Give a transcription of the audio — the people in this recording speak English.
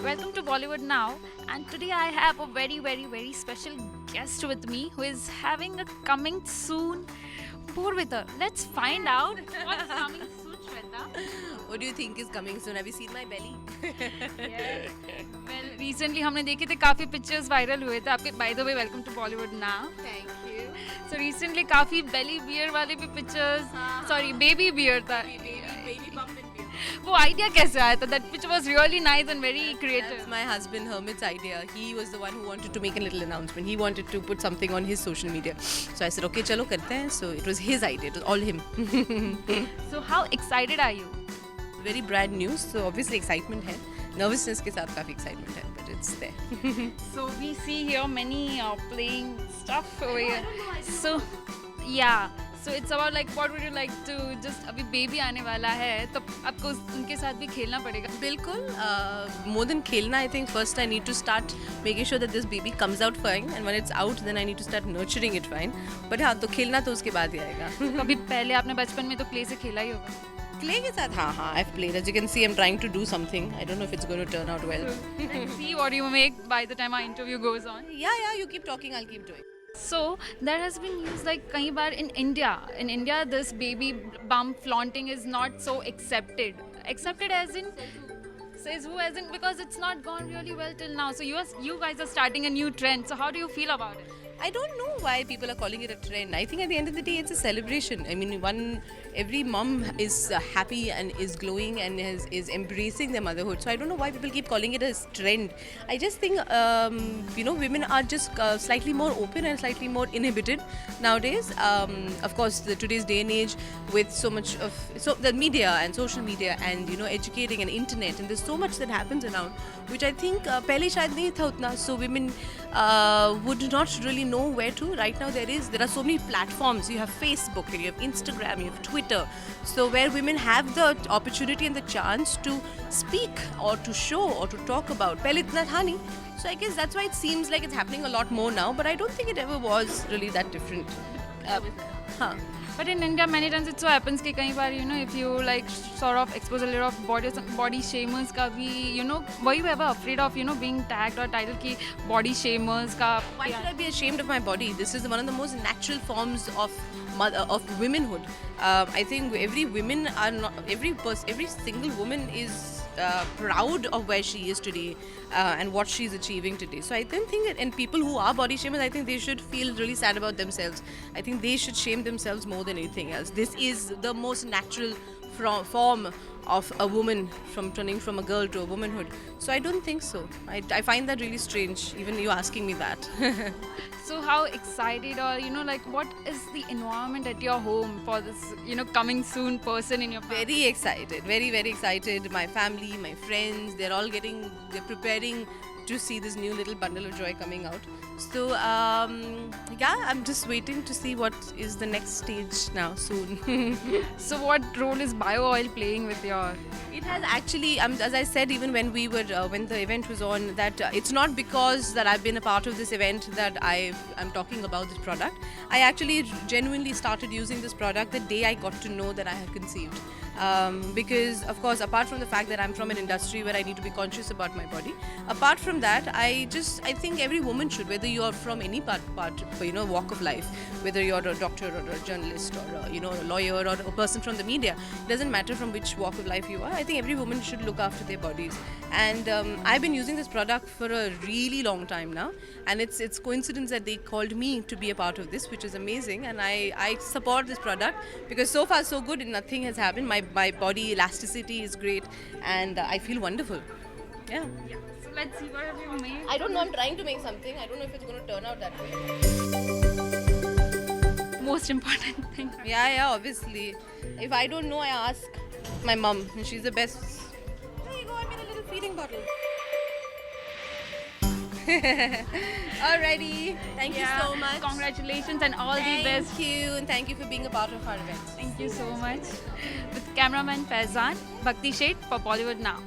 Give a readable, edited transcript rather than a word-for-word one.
Welcome to Bollywood Now, and today I have a very special guest with me who is having a coming soon Purvita. Let's find out what's coming soon, Shweta. What do you think is coming soon? Have you seen my belly? Yes. Well, recently हमने देखे थे काफी pictures viral हुए थे आपके. By the way, welcome to Bollywood Now. Thank you. So recently काफी belly beer वाले भी pictures, sorry baby beer था. Baby bump and beard. वो idea कैसे आया था? That picture was really nice and very creative. That's my husband Hermit's idea. He was the one who wanted to make a little announcement. He wanted to put something on his social media. So I said, okay, chalo karte hain. So it was his idea. It was all him. So how excited are you? Very brand new. So obviously excitement hai. Nervousness के साथ काफी excitement hai, but it's there. So we see here many playing stuff over here. So yeah, so it's about like what would you like to just अभी baby आने वाला है तो आपको उनके साथ भी खेलना पड़ेगा. बिल्कुल. More than खेलना, I think first I need to start making sure that this baby comes out fine, and when it's out, then I need to start nurturing it fine. But हाँ, तो खेलना तो उसके बाद ही आएगा. कभी पहले आपने बचपन में तो play से खेला ही होगा. Play के साथ हाँ, I've played. As you can see, I'm trying to do something. I don't know if it's going to turn out well. Let's see what you make by the time our interview goes on. Yeah, you keep talking, I'll keep doing. So there has been news like कई बार in India this baby bump flaunting is not so accepted as in says who, as in because it's not gone really well till now. So you guys are starting a new trend. So how do you feel about it? I don't know why people are calling it a trend. I think at the end of the day, it's a celebration. I mean, every mom is happy and is glowing and is embracing their motherhood. So I don't know why people keep calling it a trend. I just think, women are just slightly more open and slightly more inhibited nowadays. Of course, today's day and age with so much of the media and social media and educating and internet, and there's so much that happens around, which I think pehle shayad nahi tha utna. So women would not really know where to. Right now there are so many platforms. You have Facebook and you have Instagram, you have Twitter. So where women have the opportunity and the chance to speak or to show or to talk about. Pehle itna tha nahi. So I guess that's why it seems like it's happening a lot more now. But I don't think it ever was really that different. But in India, many times it so happens कि कई बार if you like sort of expose a little of body shamers का भी were you ever afraid of being tagged or titled कि body shamers का? Why should I be ashamed of my body? This is one of the most natural forms of womanhood. I think every single woman is proud of where she is today and what she's achieving today. So I don't think that, and people who are body shamers, I think they should feel really sad about themselves. I think they should shame themselves more than anything else. This is the most natural form of a woman from turning from a girl to a womanhood. So I don't think so. I find that really strange, even you asking me that. So how excited or what is the environment at your home for this coming soon person in your family? Very excited, very excited. My family, my friends, they're preparing to see this new little bundle of joy coming out. So I'm just waiting to see what is the next stage now soon. So what role is bio oil playing with your? It has actually, as I said, even when when the event was on, that it's not because that I've been a part of this event that I'm talking about this product. I actually genuinely started using this product the day I got to know that I had conceived. Because of course, apart from the fact that I'm from an industry where I need to be conscious about my body, apart from that, I think every woman should, whether you're from any walk of life, whether you're a doctor or a journalist or a lawyer or a person from the media, it doesn't matter from which walk of life you are. I think every woman should look after their bodies, and I've been using this product for a really long time now, and it's coincidence that they called me to be a part of this, which is amazing, and I support this product because so far so good and nothing has happened. My body elasticity is great, and I feel wonderful. Yeah. So let's see what have you made. I don't know. I'm trying to make something. I don't know if it's going to turn out that way. Most important thing. Yeah, obviously. If I don't know, I ask my mum. She's the best. There you go. I made a little feeding bottle. Alrighty. Thank you so much. Congratulations and all the best. Thank you, and thank you for being a part of our event. Thank you so much. With cameraman Faizan, Bhakti Sheth for Bollywood Now.